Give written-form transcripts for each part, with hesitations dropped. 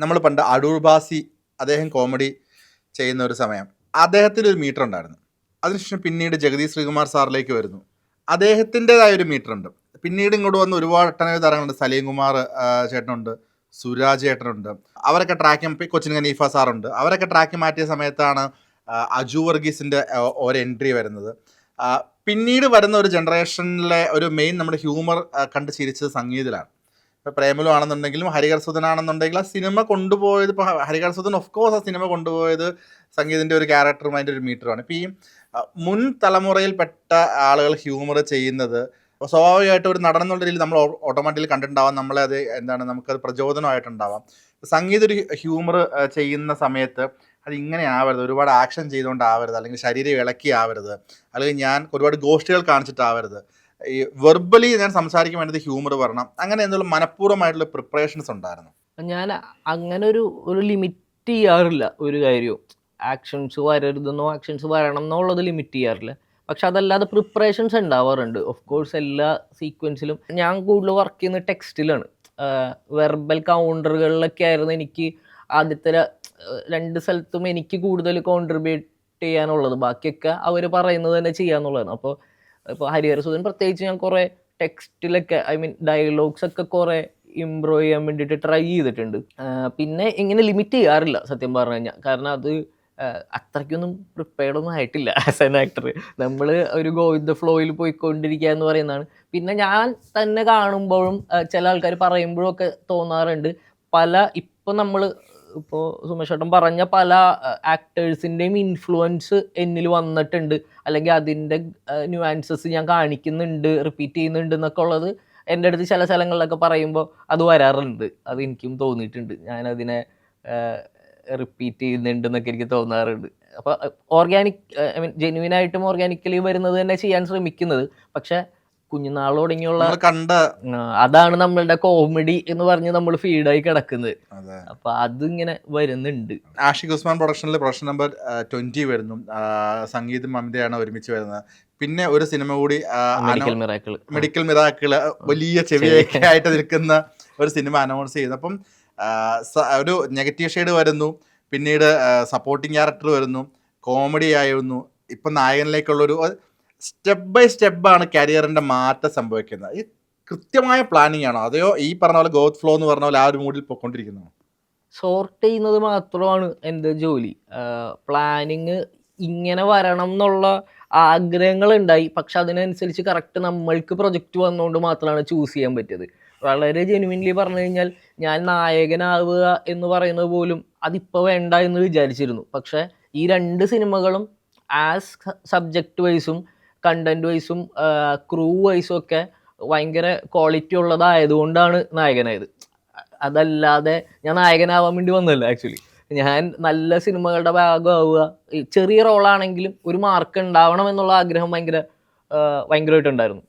നമ്മൾ പണ്ട് അടൂർ ബാസി അദ്ദേഹം കോമഡി ചെയ്യുന്ന ഒരു സമയം അദ്ദേഹത്തിന് ഒരു മീറ്റർ ഉണ്ടായിരുന്നു. അതിനുശേഷം പിന്നീട് ജഗദീഷ് ശ്രീകുമാർ സാറിലേക്ക് വരുന്നു, അദ്ദേഹത്തിൻ്റെതായ ഒരു മീറ്റർ ഉണ്ട്. പിന്നീട് ഇങ്ങോട്ട് വന്ന് ഒരുപാട് ഒട്ടനവധി താരങ്ങളുണ്ട്. സലീം കുമാർ ചേട്ടനുണ്ട്, സുരാജ് ചേട്ടനുണ്ട്. അവരൊക്കെ ട്രാക്ക് കൊച്ചിൻ ഖനീഫ സാറുണ്ട്. അവരൊക്കെ ട്രാക്ക് മാറ്റിയ സമയത്താണ് അജു വർഗീസിൻ്റെ ഒരു എൻട്രി വരുന്നത്. പിന്നീട് വരുന്ന ഒരു ജനറേഷനിലെ ഒരു മെയിൻ നമ്മുടെ ഹ്യൂമർ കണ്ട് ചിരിച്ചത് സംഗീതത്തിലാണ്. ഇപ്പോൾ പ്രേമലു ആണെന്നുണ്ടെങ്കിലും ഹരിഹർ സുധൻ ആണെന്നുണ്ടെങ്കിലും ആ സിനിമ കൊണ്ടുപോയത്, ഇപ്പോൾ ഹരിഹർ സുധൻ ഓഫ് കോഴ്സ് ആ സിനിമ കൊണ്ടുപോയത് സംഗീതിൻ്റെ ഒരു ക്യാരക്ടറും അതിൻ്റെ ഒരു മീറ്ററുമാണ്. ഇപ്പോൾ ഈ മുൻ തലമുറയിൽപ്പെട്ട ആളുകൾ ഹ്യൂമർ ചെയ്യുന്നത് സ്വാഭാവികമായിട്ട് ഒരു നടൻ എന്നുള്ള രീതിയിൽ നമ്മൾ ഓട്ടോമാറ്റിക്കലി കണ്ടിട്ടുണ്ടാവാം. നമ്മളെ അത് നമുക്കത് പ്രചോദനമായിട്ടുണ്ടാവാം. സംഗീത ഒരു ഹ്യൂമർ ചെയ്യുന്ന സമയത്ത് അത് ഇങ്ങനെ ആവരുത്, ഒരുപാട് ആക്ഷൻ ചെയ്തുകൊണ്ടാവരുത്, അല്ലെങ്കിൽ ശരീരം ഇളക്കി ആവരുത്, അല്ലെങ്കിൽ ഞാൻ ഒരുപാട് ഗോഷ്ഠികൾ കാണിച്ചിട്ടാവരുത്, ഈ വെർബലി ഞാൻ സംസാരിക്കാൻ വേണ്ടത് ഹ്യൂമർ വരണം, അങ്ങനെ എന്തെങ്കിലും മനഃപൂർവ്വമായിട്ടുള്ള പ്രിപ്പറേഷൻസ് ഉണ്ടായിരുന്നു? ഞാൻ അങ്ങനെ ഒരു ലിമിറ്റ് ചെയ്യാറില്ല ഒരു കാര്യവും. ആക്ഷൻസ് വരരുതെന്നോ ആക്ഷൻസ് വരണം എന്നുള്ളത് ലിമിറ്റ് ചെയ്യാറില്ല. പക്ഷെ അതല്ലാതെ പ്രിപ്പറേഷൻസ് ഉണ്ടാവാറുണ്ട്. ഓഫ് കോഴ്സ് എല്ലാ സീക്വൻസിലും ഞാൻ കൂടുതൽ വർക്ക് ചെയ്യുന്നത് ടെക്സ്റ്റിലാണ്. വെർബൽ കൗണ്ടറുകളിലൊക്കെ ആയിരുന്നു എനിക്ക് ആദ്യത്തെ 2 സ്ഥലത്തും എനിക്ക് കൂടുതൽ കോൺട്രിബ്യൂട്ട് ചെയ്യാനുള്ളത്. ബാക്കിയൊക്കെ അവർ പറയുന്നത് തന്നെ ചെയ്യാന്നുള്ളതാണ്. ഇപ്പോൾ ഹരിഹർ സുധൻ പ്രത്യേകിച്ച് ഞാൻ കുറേ ടെക്സ്റ്റിലൊക്കെ ഡയലോഗ്സ് ഒക്കെ കുറേ ഇമ്പ്രൂവ് ചെയ്യാൻ വേണ്ടിയിട്ട് ട്രൈ ചെയ്തിട്ടുണ്ട്. പിന്നെ ഇങ്ങനെ ലിമിറ്റ് ചെയ്യാറില്ല സത്യം പറഞ്ഞു കഴിഞ്ഞാൽ. കാരണം അത് അത്രയ്ക്കൊന്നും പ്രിപ്പയർഡ് ഒന്നും ആയിട്ടില്ല ആസ് ആൻ ആക്ടർ. നമ്മൾ ഒരു ഗോ വിത്ത് ദ ഫ്ലോയിൽ പോയിക്കൊണ്ടിരിക്കുക എന്ന് പറയുന്നതാണ്. പിന്നെ ഞാൻ തന്നെ കാണുമ്പോഴും ചില ആൾക്കാർ പറയുമ്പോഴും ഒക്കെ തോന്നാറുണ്ട്, ഇപ്പോൾ സുമേഷ് ചേട്ടൻ പറഞ്ഞ പല ആക്ടേഴ്സിൻ്റെയും ഇൻഫ്ലുവൻസ് എന്നിൽ വന്നിട്ടുണ്ട്, അല്ലെങ്കിൽ അതിൻ്റെ ന്യൂആൻസസ് ഞാൻ കാണിക്കുന്നുണ്ട്, റിപ്പീറ്റ് ചെയ്യുന്നുണ്ട് എന്നൊക്കെ ഉള്ളത് എൻ്റെ അടുത്ത് ചില സ്ഥലങ്ങളിലൊക്കെ പറയുമ്പോൾ അത് വരാറുണ്ട്. അത് എനിക്കും തോന്നിയിട്ടുണ്ട്, ഞാനതിനെ റിപ്പീറ്റ് ചെയ്യുന്നുണ്ട് എന്നൊക്കെ എനിക്ക് തോന്നാറുണ്ട്. അപ്പോൾ ഓർഗാനിക് ജെന്യുവിനായിട്ടും ഓർഗാനിക്കലി വരുന്നത് തന്നെ ചെയ്യാൻ ശ്രമിക്കുന്നത്. പക്ഷെ കുഞ്ഞുനാൾ തുടങ്ങിയുള്ള അതാണ് നമ്മളുടെ കോമഡി എന്ന് പറഞ്ഞ് നമ്മൾ ഫീഡായി കിടക്കുന്നത്. അപ്പൊ അതിങ്ങനെ വരുന്നുണ്ട്. ആഷിഖ് ഉസ്മാൻ പ്രൊഡക്ഷനിൽ പ്രൊഡക്ഷൻ നമ്പർ 20 വരുന്നു. സംഗീതം മമിതയാണ് ഒരുമിച്ച് വരുന്നത്. പിന്നെ ഒരു സിനിമ കൂടി മെഡിക്കൽ മിറാക്കിള് വലിയ ചെവിയൊക്കെ ആയിട്ട് നിൽക്കുന്ന ഒരു സിനിമ അനൗൺസ് ചെയ്യുന്നു. അപ്പം ഒരു നെഗറ്റീവ് ഷെയ്ഡ് വരുന്നു, പിന്നീട് സപ്പോർട്ടിങ് ക്യാരക്ടർ വരുന്നു, കോമഡി ആയിരുന്നു, ഇപ്പം നായകനിലേക്കുള്ളൊരു സ്റ്റെപ്പ് ബൈ സ്റ്റെപ്പാണ് കരിയറിൻ്റെ മാറ്റം സംഭവിക്കുന്നത്. ഈ കൃത്യമായ പ്ലാനിങ് ആണോ, അതെയോ ഈ പറഞ്ഞ പോലെ ഗോത്ത് ഫ്ലോ എന്ന് പറഞ്ഞ പോലെ ആ ഒരു മൂഡിൽ പോയിക്കൊണ്ടിരിക്കുന്നു? സോർട്ട് ചെയ്യുന്നത് മാത്രമാണ് എൻ്റെ ജോലി. പ്ലാനിങ് ഇങ്ങനെ വരണം എന്നുള്ള ആഗ്രഹങ്ങളുണ്ടായി, പക്ഷെ അതിനനുസരിച്ച് കറക്റ്റ് നമ്മൾക്ക് പ്രൊജക്റ്റ് വന്നുകൊണ്ട് മാത്രമാണ് ചൂസ് ചെയ്യാൻ പറ്റിയത്. വളരെ ജെനുവിൻലി പറഞ്ഞു കഴിഞ്ഞാൽ ഞാൻ നായകനാവുക എന്ന് പറയുന്നത് പോലും അതിപ്പോൾ വേണ്ട എന്ന് വിചാരിച്ചിരുന്നു. പക്ഷെ ഈ 2 സിനിമകളും ആസ് സബ്ജക്റ്റ് വൈസും കണ്ടന്റ് വൈസും ക്രൂ വൈസും ഒക്കെ ഭയങ്കര ക്വാളിറ്റി ഉള്ളതായതുകൊണ്ടാണ് നായകനായത്. അതല്ലാതെ ഞാൻ നായകനാവാൻ വേണ്ടി വന്നതല്ല. ആക്ച്വലി ഞാൻ നല്ല സിനിമകളുടെ ഭാഗമാവുക, ചെറിയ റോളാണെങ്കിലും ഒരു മാർക്ക് ഉണ്ടാവണം എന്നുള്ള ആഗ്രഹം ഭയങ്കരമായിട്ടുണ്ടായിരുന്നു.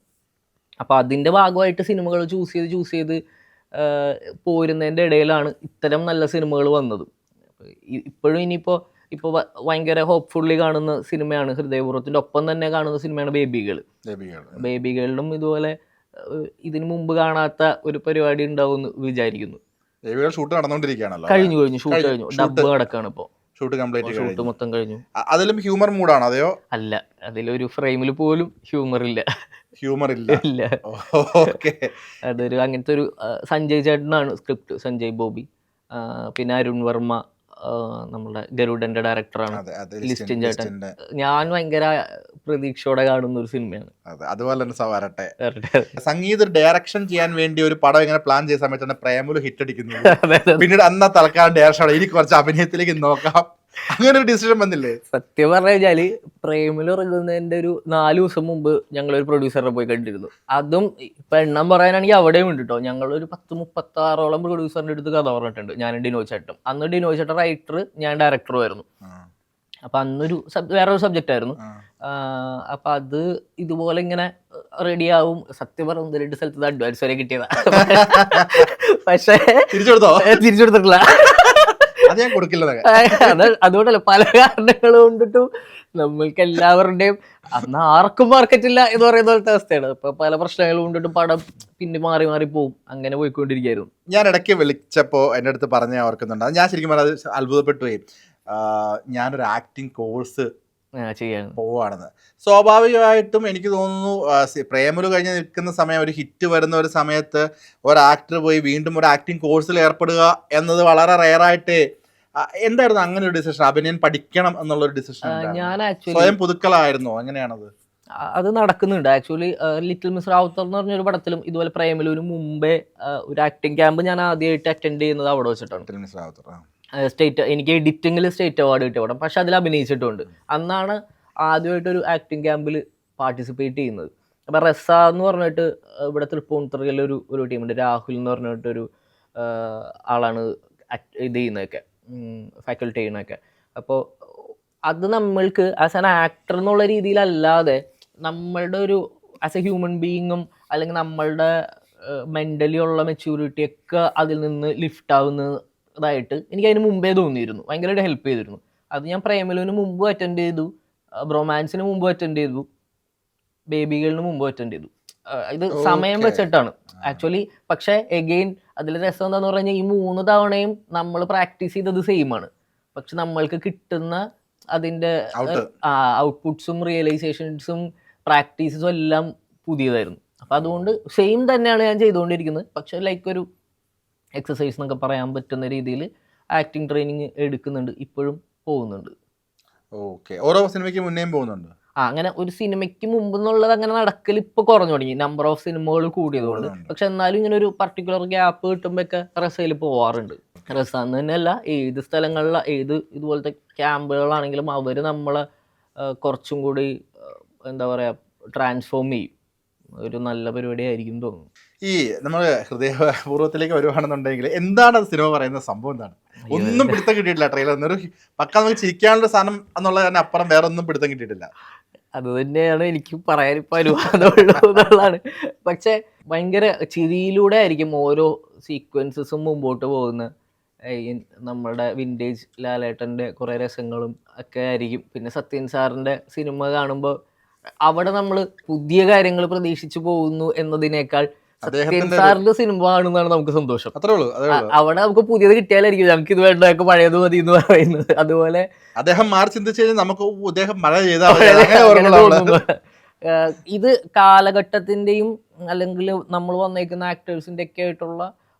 അപ്പോൾ അതിൻ്റെ ഭാഗമായിട്ട് സിനിമകൾ ചൂസ് ചെയ്ത് പോരുന്നതിൻ്റെ ഇടയിലാണ് ഇത്തരം നല്ല സിനിമകൾ വന്നത്. ഇപ്പോഴും ഇനിയിപ്പോൾ ഭയങ്കര ഹോപ്പ്ഫുള്ളി കാണുന്ന സിനിമയാണ് ഹൃദയപൂർവ്വത്തിൻ്റെ ഒപ്പം തന്നെ കാണുന്ന സിനിമയാണ് ബേബി ഗേളിലും ഇതുപോലെ ഇതിനു മുമ്പ് കാണാത്ത ഒരു പരിപാടി ഉണ്ടാവും എന്ന് വിചാരിക്കുന്നു. ഷൂട്ട് നടന്നുകൊണ്ടിരിക്കുകയാണല്ലോ. കഴിഞ്ഞു ഷൂട്ട് കഴിഞ്ഞു, ഡബ് നടക്കാണ് ഇപ്പോൾ. ഷൂട്ട് മൊത്തം കഴിഞ്ഞു. അതിലും ഹ്യൂമർ മൂഡാണോ അതെയോ? അല്ല, അതിലൊരു ഫ്രെയിമിൽ പോലും ഹ്യൂമർ ഇല്ല. അതൊരു അങ്ങനത്തെ ഒരു സഞ്ജയ് ചേട്ടനാണ് സ്ക്രിപ്റ്റ്, സഞ്ജയ് ബോബി. പിന്നെ അരുൺ വർമ്മ നമ്മുടെ ഗരുഡന്റെ ഡയറക്ടറാണ്, ലിസ്റ്റിൻ ചേട്ടൻ. ഞാൻ ഭയങ്കര പ്രതീക്ഷയോടെ കാണുന്ന ഒരു സിനിമയാണ്. അതുപോലെ തന്നെ വരട്ടെ. സംഗീത ഡയറക്ഷൻ ചെയ്യാൻ വേണ്ടി ഒരു പടം ഇങ്ങനെ പ്ലാൻ ചെയ്ത സമയത്താണ് പ്രേമലു ഹിറ്റ് അടിക്കുന്നത്. പിന്നീട് അന്ന തൽക്കാലം ഡയറക്ഷൻ എനിക്ക് കുറച്ച് അഭിനയത്തിലേക്ക് നോക്കാം, അങ്ങനെ ഒരു ഡിസിഷൻ വന്നില്ലേ? സത്യം പറഞ്ഞു കഴിഞ്ഞാല് പ്രേമലു ഇറങ്ങുന്നതിന്റെ ഒരു 4 ദിവസം മുമ്പ് ഞങ്ങളൊരു പ്രൊഡ്യൂസറിനെ പോയി കണ്ടിരുന്നു. അതും ഇപ്പൊ എണ്ണം പറയാനാണെങ്കിൽ അവിടെയും ഉണ്ട് കേട്ടോ. ഞങ്ങളൊരു 10-36 പ്രൊഡ്യൂസറിന്റെ അടുത്ത് കഥ പറഞ്ഞിട്ടുണ്ട്, ഞാൻ ഡിനോയ് ചേട്ടൻ. അന്ന് ഡിനോയ് ചേട്ടൻ റൈറ്റർ, ഞാൻ ഡയറക്ടറും ആയിരുന്നു. അപ്പൊ അന്നൊരു വേറൊരു സബ്ജക്റ്റ് ആയിരുന്നു. അപ്പൊ അത് ഇതുപോലെ ഇങ്ങനെ റെഡിയാവും. സത്യം പറഞ്ഞ 2 സ്ഥലത്ത് അഡ്വാൻസ് വരെ കിട്ടിയതാ, പക്ഷേ തിരിച്ചു കൊടുത്തിട്ടില്ല. അത് ഞാൻ കൊടുക്കില്ല. അതുകൊണ്ടല്ല, പല കാരണങ്ങൾ കൊണ്ടിട്ടും നമ്മൾക്ക് എല്ലാവരുടെയും അന്ന് ആർക്കും മാർക്കറ്റ് ഇല്ല എന്ന് പറയുന്ന പോലത്തെ അവസ്ഥയാണ്. ഇപ്പൊ പല പ്രശ്നങ്ങൾ കൊണ്ടിട്ട് പടം പിന്നെ മാറി മാറി പോവും, അങ്ങനെ പോയിക്കൊണ്ടിരിക്കുകയായിരുന്നു. ഞാൻ ഇടയ്ക്ക് വിളിച്ചപ്പോൾ എൻ്റെ അടുത്ത് പറഞ്ഞ് ഓർക്കുന്നുണ്ട്, അത് ഞാൻ ശരിക്കും പറഞ്ഞത് അത്ഭുതപ്പെട്ടു പോയി. ഞാനൊരു ആക്ടിങ് കോഴ്സ് ചെയ്യാൻ പോവാണെന്ന്. സ്വാഭാവികമായിട്ടും എനിക്ക് തോന്നുന്നു പ്രേമലു കഴിഞ്ഞ് നിൽക്കുന്ന സമയം, ഒരു ഹിറ്റ് വരുന്ന ഒരു സമയത്ത് ഒരു ആക്ടർ പോയി വീണ്ടും ഒരു ആക്ടിങ് കോഴ്സിൽ ഏർപ്പെടുക എന്നത് വളരെ റെയറായിട്ട്. എന്തായിരുന്നു അങ്ങനെ ഒരു ഡിസിഷൻ? അഭിനയം പഠിക്കണം എന്നുള്ളൊരു ഡിസിഷൻ ഞാൻ ആക്ച്വലി സ്വയം പുതുക്കലായിരുന്നോ? എങ്ങനെയാണത്? അത് നടക്കുന്നുണ്ട് ആക്ച്വലി. ലിറ്റിൽ മിസ് റാവുത്തർ എന്ന് പറഞ്ഞൊരു പടത്തിലും ഇതുപോലെ പ്രേമലുവിന് മുമ്പേ ഒരു ആക്ടിങ് ക്യാമ്പ് ഞാൻ ആദ്യമായിട്ട് അറ്റൻഡ് ചെയ്യുന്നത് അവിടെ വെച്ചിട്ടാണ്. സ്റ്റേറ്റ്, എനിക്ക് എഡിറ്റിംഗിൽ സ്റ്റേറ്റ് അവാർഡ് കിട്ടിയ പടം, പക്ഷെ അതിൽ അഭിനയിച്ചിട്ടുണ്ട്. അന്നാണ് ആദ്യമായിട്ടൊരു ആക്ടിങ് ക്യാമ്പിൽ പാർട്ടിസിപ്പേറ്റ് ചെയ്യുന്നത്. അപ്പം റെസ എന്ന് പറഞ്ഞിട്ട് ഇവിടെ തൃപ്പൂണിത്തുറയിൽ ഒരു ടീമുണ്ട്, രാഹുൽ എന്ന് പറഞ്ഞിട്ടൊരു ആളാണ് ഇത് ചെയ്യുന്നതൊക്കെ, ഫാക്കൽറ്റി ചെയ്യുന്നതൊക്കെ. അപ്പോൾ അത് നമ്മൾക്ക് ആസ് ആൻ ആക്ടർ എന്നുള്ള രീതിയിലല്ലാതെ നമ്മളുടെ ഒരു ആസ് എ ഹ്യൂമൻ ബീയിങ്ങും അല്ലെങ്കിൽ നമ്മളുടെ മെൻ്റലി ഉള്ള മെച്യൂരിറ്റിയൊക്കെ അതിൽ നിന്ന് ലിഫ്റ്റ് ആവുന്നതായിട്ട് എനിക്ക് അതിന് മുമ്പേ തോന്നിയിരുന്നു. ഭയങ്കരമായിട്ട് ഹെൽപ്പ് ചെയ്തിരുന്നു. അത് ഞാൻ പ്രേമലുവിന് മുമ്പ് അറ്റൻഡ് ചെയ്തു, ബ്രൊമാൻസിന് മുമ്പ് അറ്റൻഡ് ചെയ്തു, ബേബി ഗേളിന് മുമ്പ് അറ്റൻഡ് ചെയ്തു. ഇത് സമയം വെച്ചിട്ടാണ് ആക്ച്വലി. പക്ഷേ എഗെയിൻ അതിൽ രസം എന്താന്ന് പറഞ്ഞു കഴിഞ്ഞാൽ, ഈ 3 തവണയും നമ്മൾ പ്രാക്ടീസ് ചെയ്തത് സെയിം ആണ്, പക്ഷെ നമ്മൾക്ക് കിട്ടുന്ന അതിൻ്റെ ഔട്ട്പുട്ട്സും റിയലൈസേഷൻസും പ്രാക്ടീസസും എല്ലാം പുതിയതായിരുന്നു. അപ്പം അതുകൊണ്ട് സെയിം തന്നെയാണ് ഞാൻ ചെയ്തുകൊണ്ടിരിക്കുന്നത്, പക്ഷെ ലൈക്ക് ഒരു എക്സസൈസ് എന്നൊക്കെ പറയാൻ പറ്റുന്ന രീതിയിൽ ആക്ടിങ് ട്രെയിനിങ് എടുക്കുന്നുണ്ട്, ഇപ്പോഴും പോകുന്നുണ്ട്. ഓക്കെ. ഓരോ സിനിമയ്ക്ക് മുന്നേയും പോകുന്നുണ്ട്. അങ്ങനെ ഒരു സിനിമയ്ക്ക് മുമ്പ് എന്നുള്ളത് അങ്ങനെ നടക്കൽ ഇപ്പോൾ കുറഞ്ഞു തുടങ്ങി, നമ്പർ ഓഫ് സിനിമകൾ കൂടിയതുകൊണ്ട്. പക്ഷെ എന്നാലും ഇങ്ങനെ ഒരു പർട്ടിക്കുലർ ഗ്യാപ്പ് കിട്ടുമ്പോഴൊക്കെ റസയിൽ പോവാറുണ്ട്. റസ എന്ന് തന്നെയല്ല, ഏത് സ്ഥലങ്ങളിലെ ഏത് ഇതുപോലത്തെ ക്യാമ്പുകളാണെങ്കിലും അവർ നമ്മളെ കുറച്ചും കൂടി എന്താ പറയുക ട്രാൻസ്ഫോം ചെയ്യും. ഒരു നല്ല പരിപാടിയായിരിക്കും തോന്നുന്നു. ഈ നമ്മൾ ഹൃദയപൂർവ്വത്തിലേക്ക് വരുവാണെന്നുണ്ടെങ്കിൽ എന്താണ് അത് സിനിമ പറയുന്ന സംഭവം? എന്താണ്? ഒന്നും പിടുത്തം കിട്ടിയിട്ടില്ല ട്രെയിലർ. ഒരു പക്ക നമുക്ക് ചിരിക്കാനുള്ള സാധനം എന്നുള്ളതിന് അപ്പുറം വേറെ ഒന്നും പിടുത്തം കിട്ടിയിട്ടില്ല. അത് തന്നെയാണ് എനിക്ക് പറയാൻ ഇപ്പം അനുവാദമുള്ളൂ എന്നുള്ളതാണ്. പക്ഷെ ഭയങ്കര ചിരിയിലൂടെ ആയിരിക്കും ഓരോ സീക്വൻസസും മുമ്പോട്ട് പോകുന്നത്. നമ്മളുടെ വിൻറ്റേജ് ലാലേട്ടൻ്റെ കുറേ രസങ്ങളും ഒക്കെ ആയിരിക്കും. പിന്നെ സത്യൻ സാറിൻ്റെ സിനിമ കാണുമ്പോൾ അവിടെ നമ്മൾ പുതിയ കാര്യങ്ങൾ പ്രതീക്ഷിച്ചു പോകുന്നു എന്നതിനേക്കാൾ സത്യൻ സാറിന്റെ സിനിമ കാണുന്നതാണ് നമുക്ക് സന്തോഷം. അവിടെ നമുക്ക് പുതിയത് കിട്ടിയാലായിരിക്കും നമുക്ക് ഇത് വേണ്ടതൊക്കെ പഴയത് മതി എന്ന് പറയുന്നത്. അതുപോലെ അദ്ദേഹം മാറി ചിന്തിച്ചു കഴിഞ്ഞാൽ നമുക്ക് ഇത് കാലഘട്ടത്തിന്റെയും അല്ലെങ്കിൽ നമ്മൾ വന്നേക്കുന്ന ആക്ടേഴ്സിന്റെ ഒക്കെ ആയിട്ടുള്ള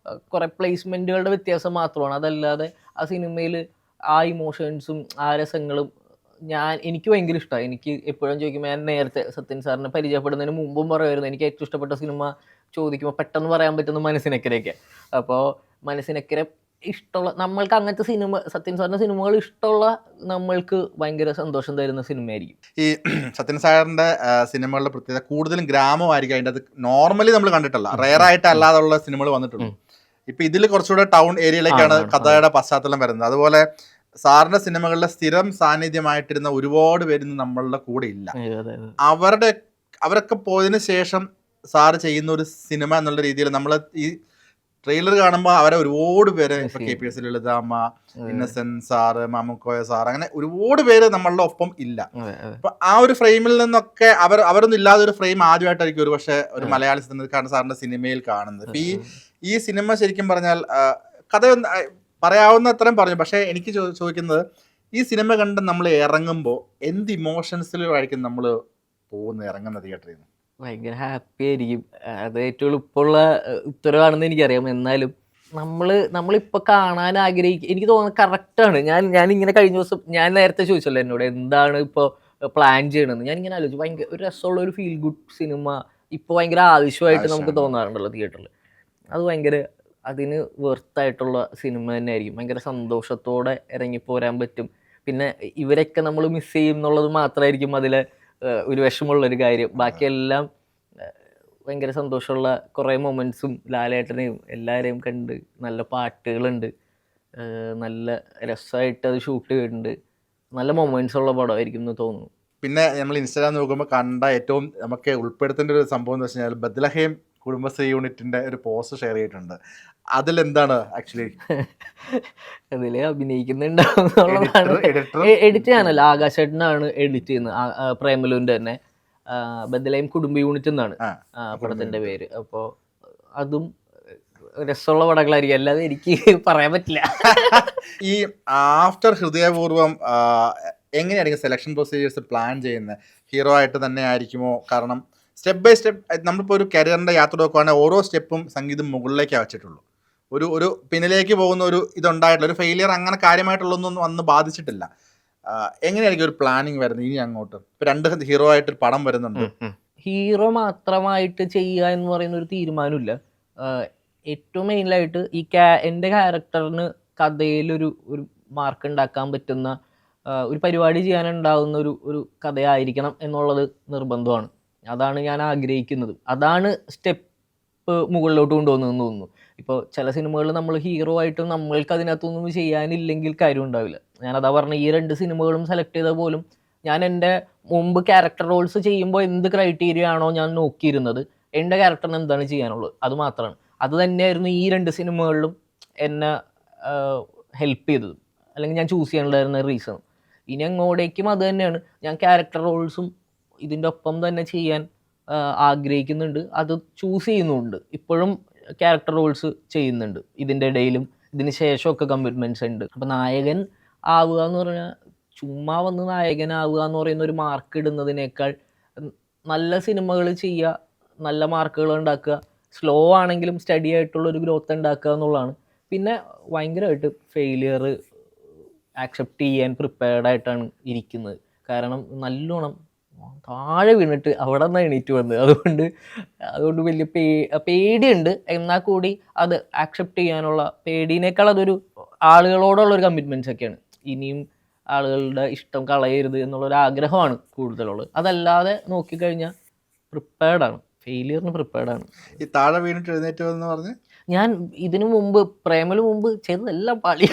കുറെ പ്ലേസ്മെന്റുകളുടെ വ്യത്യാസം മാത്രമാണ്. അതല്ലാതെ ആ സിനിമയിൽ ആ ഇമോഷൻസും ആ രസങ്ങളും എനിക്ക് ഭയങ്കര ഇഷ്ടമാണ്. എനിക്ക് എപ്പോഴും ചോദിക്കുമ്പോൾ, ഞാൻ നേരത്തെ സത്യൻ സാറിനെ പരിചയപ്പെടുന്നതിന് മുമ്പും പറയുമായിരുന്നു എനിക്ക് ഏറ്റവും ഇഷ്ടപ്പെട്ട സിനിമ ചോദിക്കുമ്പോൾ പെട്ടെന്ന് പറയാൻ പറ്റുന്ന മനസ്സിനക്കരയൊക്കെ. അപ്പോൾ മനസ്സിനക്കര ഇഷ്ടമുള്ള നമ്മൾക്ക് അങ്ങനത്തെ സിനിമ, സത്യൻ സാറിൻ്റെ സിനിമകൾ ഇഷ്ടമുള്ള നമ്മൾക്ക് ഭയങ്കര സന്തോഷം തരുന്ന സിനിമയായിരിക്കും. ഈ സത്യൻ സാറിൻ്റെ സിനിമകളുടെ പ്രത്യേകത കൂടുതലും ഗ്രാമമായിരിക്കും. അതിൻ്റെ അത് നോർമലി നമ്മൾ കണ്ടിട്ടില്ല, റെയറായിട്ട് അല്ലാതുള്ള സിനിമകൾ വന്നിട്ടുള്ളൂ. ഇപ്പം ഇതിൽ കുറച്ചുകൂടെ ടൗൺ ഏരിയയിലേക്കാണ് കഥയുടെ പശ്ചാത്തലം വരുന്നത്. അതുപോലെ സാറിന്റെ സിനിമകളിലെ സ്ഥിരം സാന്നിധ്യമായിട്ടിരുന്ന ഒരുപാട് പേര് നമ്മളുടെ കൂടെ ഇല്ല. അവരൊക്കെ പോയതിനു ശേഷം സാറ് ചെയ്യുന്ന ഒരു സിനിമ എന്നുള്ള രീതിയിൽ നമ്മൾ ഈ ട്രെയിലർ കാണുമ്പോൾ അവരെ ഒരുപാട് പേര്, ഇപ്പൊ KPS Lalithamma, Innocent sir, Mamukkoya sir, അങ്ങനെ ഒരുപാട് പേര് നമ്മളുടെ ഒപ്പം ഇല്ല. അപ്പൊ ആ ഒരു ഫ്രെയിമിൽ നിന്നൊക്കെ അവരൊന്നും ഇല്ലാതെ ഒരു ഫ്രെയിം ആദ്യമായിട്ടായിരിക്കും ഒരു പക്ഷെ ഒരു മലയാളി സാറിന്റെ സിനിമയിൽ കാണുന്നത്. അപ്പൊ ഈ സിനിമ ശരിക്കും പറഞ്ഞാൽ കഥ പറയാവുന്ന അത്രയും പറഞ്ഞു. പക്ഷെ എനിക്ക് ചോദിക്കുന്നത്, ഈ സിനിമ കണ്ട് നമ്മൾ ഇറങ്ങുമ്പോൾ എന്ത് ഇമോഷൻസിലായിരിക്കും നമ്മൾ ഇറങ്ങുന്ന തിയേറ്ററിൽ നിന്ന്? ഭയങ്കര ഹാപ്പി ആയിരിക്കും. അത് ഏറ്റവും എളുപ്പമുള്ള ഉത്തരവാണെന്ന് എനിക്കറിയാം. എന്നാലും നമ്മളിപ്പോൾ കാണാൻ ആഗ്രഹിക്കുക, എനിക്ക് തോന്നുന്നത് കറക്റ്റാണ്. ഞാനിങ്ങനെ കഴിഞ്ഞ ദിവസം ഞാൻ നേരത്തെ ചോദിച്ചല്ലോ എന്നോട് എന്താണ് ഇപ്പോൾ പ്ലാൻ ചെയ്യണമെന്ന്. ഞാനിങ്ങനെ ആലോചിച്ചു, ഭയങ്കര ഒരു രസമുള്ള ഒരു ഫീൽ ഗുഡ് സിനിമ ഇപ്പോൾ ഭയങ്കര ആവശ്യമായിട്ട് നമുക്ക് തോന്നാറുണ്ടല്ലോ തിയേറ്ററിൽ. അത് ഭയങ്കര അതിന് വെർത്തായിട്ടുള്ള സിനിമ തന്നെ ആയിരിക്കും. ഭയങ്കര സന്തോഷത്തോടെ ഇറങ്ങിപ്പോരാൻ പറ്റും. പിന്നെ ഇവരൊക്കെ നമ്മൾ മിസ് ചെയ്യും എന്നുള്ളത് മാത്രമായിരിക്കും അതിലെ ഒരു വിഷമമുള്ളൊരു കാര്യം. ബാക്കിയെല്ലാം ഭയങ്കര സന്തോഷമുള്ള കുറേ മൊമെൻറ്റ്സും ലാലേട്ടനെയും എല്ലാവരെയും കണ്ട്, നല്ല പാട്ടുകളുണ്ട്, നല്ല രസമായിട്ട് അത് ഷൂട്ട് ചെയ്തിട്ടുണ്ട്, നല്ല മൊമെൻറ്റ്സ് ഉള്ള പടമായിരിക്കും എന്ന് തോന്നുന്നു. പിന്നെ നമ്മൾ ഇൻസ്റ്റാഗ്രാം നോക്കുമ്പോൾ കണ്ട ഏറ്റവും നമുക്ക് ഉൾപ്പെടുത്തേണ്ട ഒരു സംഭവം എന്ന് വെച്ച് കഴിഞ്ഞാൽ ബത്ലഹേം കുടുംബശ്രീ യൂണിറ്റിന്റെ ഒരു പോസ്റ്റ് ഷെയർ ചെയ്തിട്ടുണ്ട്. അതിലെന്താണ് ആക്ച്വലി അതില് അഭിനയിക്കുന്നുണ്ടാവുന്നുള്ളതാണ്. എഡിറ്റർ എഡിറ്റ് ചെയ്യാനല്ല, ആകാശേട്ടനാണ് എഡിറ്റ് ചെയ്യുന്നത്, പ്രേമലുവിന്റെ തന്നെ ബദലൈം കുടുംബ യൂണിറ്റ് എന്നാണ് പടത്തിന്റെ പേര്. അപ്പോൾ അതും രസമുള്ള പടങ്ങളായിരിക്കും, അല്ലാതെ എനിക്ക് പറയാൻ പറ്റില്ല. ഈ ആഫ്റ്റർ ഹൃദയപൂർവ്വം എങ്ങനെയായിരിക്കും സെലക്ഷൻ പ്രൊസീജിയേഴ്സ് പ്ലാൻ ചെയ്യുന്നത്? ഹീറോ ആയിട്ട് തന്നെ ആയിരിക്കുമോ? കാരണം സ്റ്റെപ്പ് ബൈ സ്റ്റെപ്പ് നമ്മളിപ്പോൾ ഒരു കരിയറിൻ്റെ യാത്ര നോക്കുകയാണെങ്കിൽ ഓരോ സ്റ്റെപ്പും സംഗീതം മുകളിലേക്കാണ് വെച്ചിട്ടുള്ളൂ. ഒരു പിന്നിലേക്ക് പോകുന്ന ഒരു ഇതുണ്ടായിട്ടില്ല, ഒരു ഫെയിലിയർ അങ്ങനെ കാര്യമായിട്ടുള്ളതൊന്നും അന്ന് ബാധിച്ചിട്ടില്ല. എങ്ങനെയായിരിക്കും ഒരു പ്ലാനിങ് വരുന്നത് ഇനി അങ്ങോട്ട്? ഇപ്പം 2 ഹീറോ ആയിട്ടൊരു പടം വരുന്നുണ്ട്. ഹീറോ മാത്രമായിട്ട് ചെയ്യുക എന്ന് പറയുന്ന ഒരു തീരുമാനമില്ല. ഏറ്റവും മെയിനായിട്ട് എൻ്റെ ക്യാരക്ടറിന് കഥയിലൊരു മാർക്ക് ഉണ്ടാക്കാൻ പറ്റുന്ന ഒരു പരിപാടി ചെയ്യാനുണ്ടാകുന്ന ഒരു കഥയായിരിക്കണം എന്നുള്ളത് നിർബന്ധമാണ്. അതാണ് ഞാൻ ആഗ്രഹിക്കുന്നത്. അതാണ് സ്റ്റെപ്പ് മുകളിലോട്ട് കൊണ്ടുപോകുന്നതെന്ന് തോന്നുന്നു. ഇപ്പോൾ ചില സിനിമകളിൽ നമ്മൾ ഹീറോ ആയിട്ടും നമ്മൾക്ക് അതിനകത്തൊന്നും ചെയ്യാനില്ലെങ്കിൽ കാര്യം ഉണ്ടാവില്ല. ഞാനതാ പറഞ്ഞ ഈ 2 സിനിമകളും സെലക്ട് ചെയ്ത പോലും ഞാൻ എൻ്റെ മുമ്പ് ക്യാരക്ടർ റോൾസ് ചെയ്യുമ്പോൾ എന്ത് ക്രൈറ്റീരിയ ആണോ ഞാൻ നോക്കിയിരുന്നത്, എൻ്റെ ക്യാരക്ടറിന് എന്താണ് ചെയ്യാനുള്ളത് അത് മാത്രമാണ്. അത് തന്നെയായിരുന്നു ഈ 2 സിനിമകളിലും എന്നെ ഹെൽപ്പ് ചെയ്തത്, അല്ലെങ്കിൽ ഞാൻ ചൂസ് ചെയ്യാനുണ്ടായിരുന്ന റീസൺ. ഇനി അങ്ങോട്ടേക്കും അത് തന്നെയാണ്. ഞാൻ ക്യാരക്ടർ റോൾസും ഇതിൻ്റെ ഒപ്പം തന്നെ ചെയ്യാൻ ആഗ്രഹിക്കുന്നുണ്ട്, അത് ചൂസ് ചെയ്യുന്നുണ്ട്. ഇപ്പോഴും ക്യാരക്ടർ റോൾസ് ചെയ്യുന്നുണ്ട്, ഇതിൻ്റെ ഇടയിലും ഇതിന് ശേഷമൊക്കെ കമ്മിറ്റ്മെൻറ്റ്സ് ഉണ്ട്. അപ്പം നായകൻ ആവുക എന്ന് പറഞ്ഞാൽ ചുമ്മാ വന്ന് നായകനാവുക എന്ന് പറയുന്ന ഒരു മാർക്ക് ഇടുന്നതിനേക്കാൾ നല്ല സിനിമകൾ ചെയ്യുക, നല്ല മാർക്കുകൾ ഉണ്ടാക്കുക, സ്ലോ ആണെങ്കിലും സ്റ്റഡി ആയിട്ടുള്ളൊരു ഗ്രോത്ത് ഉണ്ടാക്കുക എന്നുള്ളതാണ്. പിന്നെ ഭയങ്കരമായിട്ട് ഫെയിലിയർ ആക്സെപ്റ്റ് ചെയ്യാൻ പ്രിപ്പയർഡ് ആയിട്ടാണ് ഇരിക്കുന്നത്. കാരണം നല്ലോണം താഴെ വീണിട്ട് അവിടെ നിന്ന് എണീറ്റ് വന്നത്, അതുകൊണ്ട് വലിയ പേടിയുണ്ട്. എന്നാൽ കൂടി അത് ആക്സെപ്റ്റ് ചെയ്യാനുള്ള പേടിനേക്കാൾ അതൊരു ആളുകളോടുള്ളൊരു കമ്മിറ്റ്മെൻറ്റ്സ് ഒക്കെയാണ്. ഇനിയും ആളുകളുടെ ഇഷ്ടം കളയരുത് എന്നുള്ളൊരു ആഗ്രഹമാണ് കൂടുതലുള്ളത്. അതല്ലാതെ നോക്കിക്കഴിഞ്ഞാൽ പ്രിപ്പയർഡാണ്, ഫെയിലിയറിന് പ്രിപ്പയർഡാണ്. ഈ താഴെ വീണിട്ട് എഴുന്നേറ്റ് എന്ന് പറഞ്ഞ് ഞാൻ ഇതിനു മുമ്പ് പ്രേമലു മുമ്പ് ചെയ്തതെല്ലാം പാളി,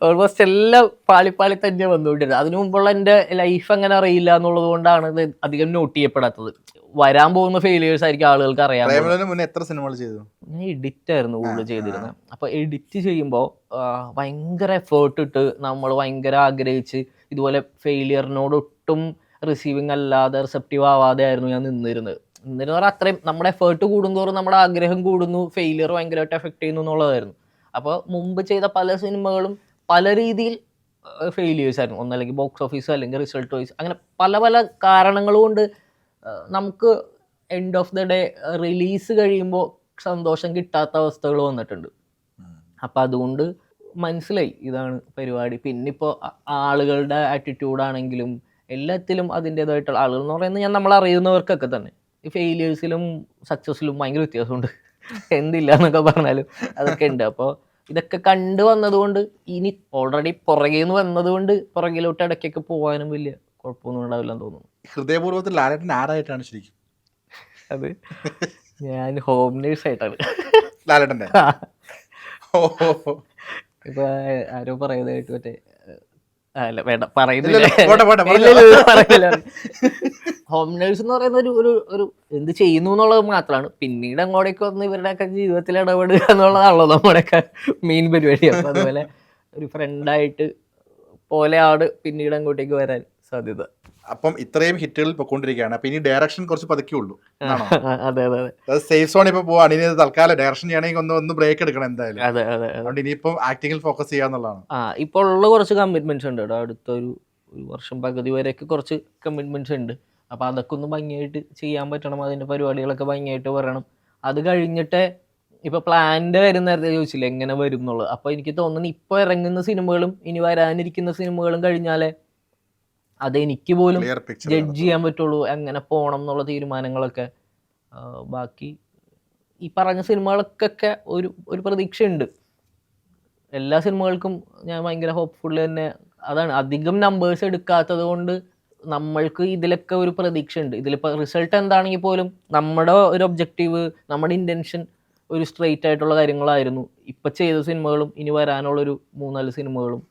ഓൾമോസ്റ്റ് എല്ലാം പാളിപ്പാളി തന്നെ വന്നുകൊണ്ടിരുന്നത്. അതിനു മുമ്പുള്ള എൻ്റെ ലൈഫ് അങ്ങനെ അറിയില്ല എന്നുള്ളത് കൊണ്ടാണ് ഇത് അധികം നോട്ട് ചെയ്യപ്പെടാത്തത്. വരാൻ പോകുന്ന ഫെയിലിയേഴ്സ് ആയിരിക്കും ആളുകൾക്ക് അറിയാം. മുന്നേ എത്ര സിനിമകൾ ചെയ്തു? ഞാൻ എഡിറ്റ് ആയിരുന്നു കൂടുതൽ ചെയ്തിരുന്നത്. അപ്പോൾ എഡിറ്റ് ചെയ്യുമ്പോൾ ഭയങ്കര എഫേർട്ട് ഇട്ട് നമ്മൾ ഭയങ്കര ആഗ്രഹിച്ച് ഇതുപോലെ ഫെയിലിയറിനോട് ഒട്ടും റിസീവിങ് അല്ലാതെ റിസെപ്റ്റീവ് ആവാതെ ആയിരുന്നു ഞാൻ നിന്നിരുന്നത്. എന്നിരുന്നാൽ അത്രയും നമ്മുടെ എഫേർട്ട് കൂടുന്തോറും നമ്മുടെ ആഗ്രഹം കൂടുന്നു, ഫെയിലിയർ ഭയങ്കരമായിട്ട് എഫക്ട് ചെയ്യുന്നു എന്നുള്ളതായിരുന്നു. അപ്പോൾ മുമ്പ് ചെയ്ത പല സിനിമകളും പല രീതിയിൽ ഫെയിലിയേഴ്സ് ആയിരുന്നു. ഒന്നല്ലെങ്കിൽ ബോക്സ് ഓഫീസ്, അല്ലെങ്കിൽ റിസൾട്ട് വൈസ്, അങ്ങനെ പല പല കാരണങ്ങൾ കൊണ്ട് നമുക്ക് end of the day release കഴിയുമ്പോൾ സന്തോഷം കിട്ടാത്ത അവസ്ഥകൾ വന്നിട്ടുണ്ട്. അപ്പം അതുകൊണ്ട് മനസ്സിലായി ഇതാണ് പരിപാടി. പിന്നിപ്പോൾ ആളുകളുടെ ആറ്റിറ്റ്യൂഡാണെങ്കിലും എല്ലാത്തിലും അതിൻ്റേതായിട്ടുള്ള ആളുകൾ എന്ന് പറയുന്നത് ഞാൻ നമ്മളറിയുന്നവർക്കൊക്കെ തന്നെ ഈ ഫെയിലിയേഴ്സിലും സക്സസ്സിലും ഭയങ്കര വ്യത്യാസമുണ്ട്. എന്തില്ല എന്നൊക്കെ പറഞ്ഞാലും അതൊക്കെ ഉണ്ട്. അപ്പോൾ ഇതൊക്കെ കണ്ടു വന്നതുകൊണ്ട് ഇനി ഓൾറെഡി പുറകേന്ന് വന്നതുകൊണ്ട് പുറകിലോട്ട് ഇടയ്ക്കൊക്കെ പോകാനും വലിയ കുഴപ്പമൊന്നും ഉണ്ടാവില്ലെന്ന് തോന്നുന്നു. ഹൃദയപൂർവ്വത്തിൽ ലാലേട്ടൻ ആരായിട്ടാണ് ശരിക്കും? അത് ഞാൻ ഹോം നേഴ്സ് ആയിട്ടാണ് ലാലേട്ടൻ്റെ. ഇപ്പൊ ആരോ പറയുന്നതായിട്ട് മറ്റേ അല്ല വേണ്ട പറയുന്നില്ല. ഹോം നേഴ്സ് എന്ന് പറയുന്ന ഒരു എന്ത് ചെയ്യുന്നു എന്നുള്ളത് മാത്രമാണ്. പിന്നീട് അങ്ങോട്ടേക്ക് വന്ന് ഇവരുടെയൊക്കെ ജീവിതത്തിൽ ഇടപെടുക എന്നുള്ളതാണല്ലോ നമ്മുടെയൊക്കെ മെയിൻ പരിപാടി. അപ്പം അതുപോലെ ഒരു ഫ്രണ്ടായിട്ട് പോലെയാണ് പിന്നീട് അങ്ങോട്ടേക്ക് വരാൻ സാധ്യത. അപ്പം ഇത്രയും ഹിറ്റുകൾ പൊയ്ക്കൊണ്ടിരിക്കുകയാണ്. അപ്പൊ ഇനി ഡയറക്ഷൻ കുറച്ച് പതുക്കെ ഉള്ളൂ. അതെ അതെ അതെ, സേഫ് സോൺ ഇപ്പൊ പോവാണ്. ഇനി തൽക്കാലം ഡയറക്ഷൻ ചെയ്യണമെങ്കിൽ ഒന്ന് ബ്രേക്ക് എടുക്കണം എന്തായാലും. അതെ അതെ, അതുകൊണ്ട് ഇനിയിപ്പം ആക്ടിങ്ങിൽ ഫോക്കസ് ചെയ്യാന്നുള്ളതാണ്. ഇപ്പോൾ ഉള്ള കുറച്ച് കമ്മിറ്റ്മെന്റ്സ് ഉണ്ട് കേട്ടോ. അടുത്തൊരു വർഷം പകുതി വരെയൊക്കെ കുറച്ച് കമ്മിറ്റ്മെന്റ്സ് ഉണ്ട്. അപ്പോൾ അതൊക്കെ ഒന്ന് ഭംഗിയായിട്ട് ചെയ്യാൻ പറ്റണം, അതിൻ്റെ പരിപാടികളൊക്കെ ഭംഗിയായിട്ട് വരണം. അത് കഴിഞ്ഞിട്ട് ഇപ്പോൾ പ്ലാൻ്റെ വരും, നേരത്തെ ചോദിച്ചില്ല എങ്ങനെ വരും എന്നുള്ളത്. അപ്പോൾ എനിക്ക് തോന്നുന്നു ഇപ്പോൾ ഇറങ്ങുന്ന സിനിമകളും ഇനി വരാനിരിക്കുന്ന സിനിമകളും കഴിഞ്ഞാലേ അതെനിക്ക് പോലും ജഡ്ജ് ചെയ്യാൻ പറ്റുള്ളൂ എങ്ങനെ പോകണം എന്നുള്ള തീരുമാനങ്ങളൊക്കെ. ബാക്കി ഈ പറഞ്ഞ സിനിമകൾക്കൊക്കെ ഒരു പ്രതീക്ഷയുണ്ട്. എല്ലാ സിനിമകൾക്കും ഞാൻ ഭയങ്കര ഹോപ്പ്ഫുള്ളി തന്നെ. അതാണ് അധികം നമ്പേഴ്സ് എടുക്കാത്തത് കൊണ്ട് നമ്മൾക്ക് ഇതിലൊക്കെ ഒരു പ്രതീക്ഷ ഉണ്ട്. ഇതിലിപ്പോൾ റിസൾട്ട് എന്താണെങ്കിൽ പോലും നമ്മുടെ ഒരു ഒബ്ജക്റ്റീവ്, നമ്മുടെ ഇൻറ്റൻഷൻ ഒരു സ്ട്രെയിറ്റ് ആയിട്ടുള്ള കാര്യങ്ങളായിരുന്നു. ഇപ്പം ചെയ്ത സിനിമകളും ഇനി വരാനുള്ളൊരു 3-4 സിനിമകളും